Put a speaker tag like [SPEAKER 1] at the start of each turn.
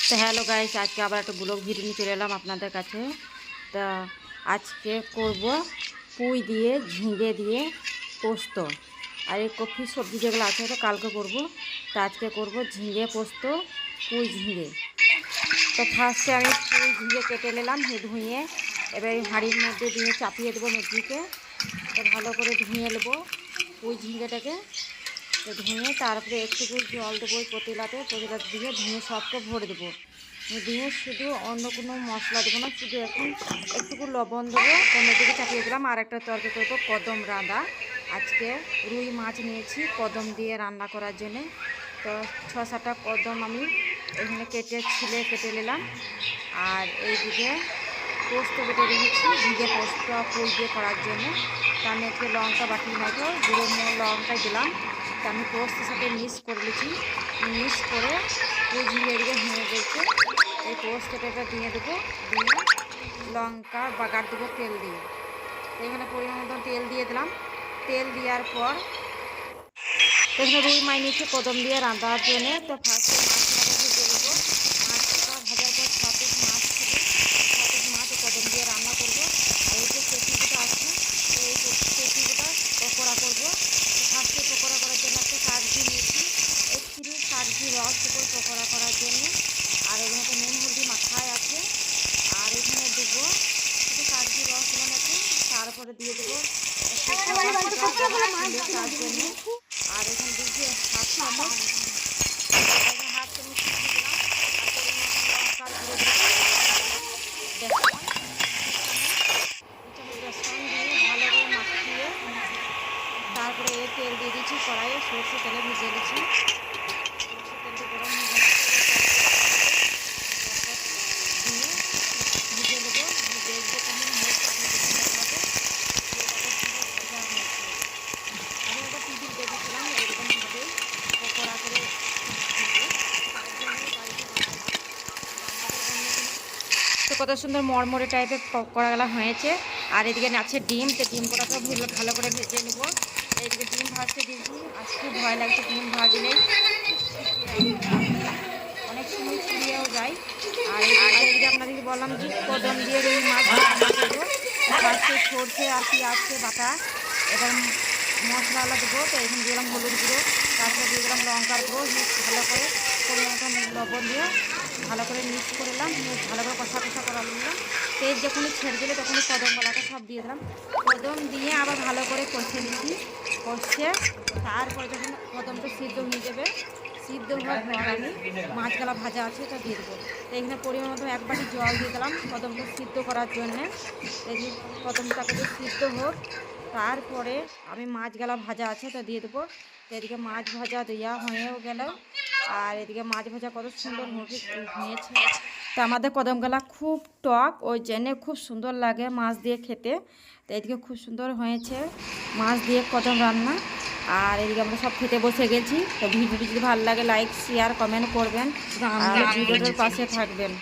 [SPEAKER 1] তো hello guys, আজকে আবার একটা ব্লগ ভিডিও নিয়ে চলে এলাম আপনাদের কাছে। তা আজকে করব পুঁই দিয়ে ঝিঙে দিয়ে পোস্ত। আর এই কফি সবজি যেগুলো আছে তো কালকে করব। তা আজকে করব ঝিঙে পোস্ত, পুঁই ঝিঙে। তো ফার্স্টে আমি পুঁই ঝিঙে কেটে নিলাম ধুয়ে। এবার এই হাঁড়ির মধ্যে দিয়ে চাপিয়ে দেবো মেথিকে। তো ভালো করে ধুয়ে নেবো পুঁই ঝিঙেটাকে। তো ধুয়ে তারপরে একটুকু জল দেবো ওই পতিলাতে দিয়ে ধুয়ে সবকে ভরে দেবো। দিয়ে শুধু অন্য কোনো মশলা দেবো না, শুধু এখন একটুকু লবণ দেবো। অন্যদিকে চাপিয়ে দিলাম। আর একটা তরকারি করবো কদম রাঁধা। আজকে রুই মাছ নিয়েছি কদম দিয়ে রান্না করার জন্যে। তো 6-7টা কদম আমি এখানে কেটে নিলাম। আর এইদিকে পোস্ত বেটে রেখেছি, ঝিঙে পোস্ত পুঁই দিয়ে করার জন্যে। তা আমি আজকে লঙ্কা বাটি নাইতো গুঁড়ো লঙ্কাই দিলাম। তা আমি পোস্তের সাথে মিক্স করে নিয়েছি। মিক্স করে পুঁই ঝিঙে এদিকে হয়ে গেছে। এই পোস্তটা দিয়ে দেবো, দিয়ে লঙ্কা বাগার দেবো তেল দিয়ে। তো এখানে পরিমাণ মতন তেল দিয়ে দিলাম। তেল দেওয়ার পর এখানে রুই মাছ নিয়েছি কদম দিয়ে রান্নার জন্যে। তো ফার্স্টে মাছটাকে ভেজে নেবো। মাছটা ভাজার পর 6 পিস মাছ ছিল, 6 পিস মাছ কদম দিয়ে রান্না করবো। আর এই যে পেঁচিগুলো আছে, তো এই পেঁচিগুলো পকোড়া করবো। তো ফার্স্টে পকোড়া করার জন্য একটা কাগজি নিয়েছি, একটু কাগজি রস দেবো পকোড়া করার জন্য। আর এখানে তো নুন হলদি মাখায় আছে। আর এখানে দেবো শুধু কাগজি রস দিলাম একটু, তারপরে দিয়ে দেবো তার জন্য। আর এখানে দিয়েছি হাফ চামচ দিলাম। আর পরিমাণ লঙ্কার গুঁড়ো বেসন দিয়ে ভালো করে মাখিয়ে তারপরে তেল দিয়ে দিচ্ছি কড়াইয়ে। সরষে তেলে ভিজে দিচ্ছি। সরষে তেলটা গরম হয়ে গেছে, দিয়ে ভিজে দেবো। দেখবো কেমন হয়েছে, আপনি দেখে দেখাবো। ভাজা হয়েছে। আমি একটা টিভি দেখেছিলাম এরকমভাবেই পকোড়া করে তো কত সুন্দর মরমরে টাইপের পকোড়াগুলো হয়েছে। আর এদিকে আছে ডিম। তো ডিম কড়াটাও ভালো করে ভেজে নেবো। এইদিকে ডিম ভাজতে দিয়েছি। আজ খুব ভয় লাগছে ডিম ভাজলেই অনেক সময় ছুড়িয়েও যায়। আর এদিকে আপনাদেরকে বললাম যে কদম দিয়ে রুই মাছ রান্না করবো। ফার্স্টে সরষে আর পেঁয়াজকে বাটা, এবার মশলাগুলো দেবো। তো এখানে দিয়ে দিলাম হলুদ গুঁড়ো, তারপরে দিয়ে দিলাম লঙ্কার গুঁড়ো। ভালো করে পরিমাণ লবণ দিয়ে ভালো করে মিক্স করে নিলাম। ভালো করে কষা করা নিলাম। তেল যখনই ছেড়ে দিলে তখনই কদম গলাটা সব দিয়ে দিলাম। কদম দিয়ে আবার ভালো করে কষে নিচ্ছি। কষে তারপরে যখন কদমটা সিদ্ধ হয়ে যাবে, সিদ্ধ হওয়ার পর আমি মাছগুলা ভাজা আছে তা দিয়ে দেবো। তো এখানে পরিমাণ মতো 1 বাটি জল দিয়ে দিলাম কদমটা সিদ্ধ করার জন্যে। এই কদমটাকে সিদ্ধ হোক, তারপরে আমি মাছগুলা ভাজা আছে তা দিয়ে দেবো। তো এদিকে মাছ ভাজা দেওয়া হয়েও গেল। আর এদিকে মাছ ভাজা কত সুন্দর হয়েছে। তো আমাদের কদমগালা খুব টক, ওই জন্যে খুব সুন্দর লাগে মাছ দিয়ে খেতে। তো এদিকে খুব সুন্দর হয়েছে মাছ দিয়ে কদম রান্না। আর এদিকে আমরা সব খেতে বসে গেছি। তো ভিডিওটি যদি ভালো লাগে লাইক শেয়ার কমেন্ট করবেন আর ভিডিওটার পাশে থাকবেন।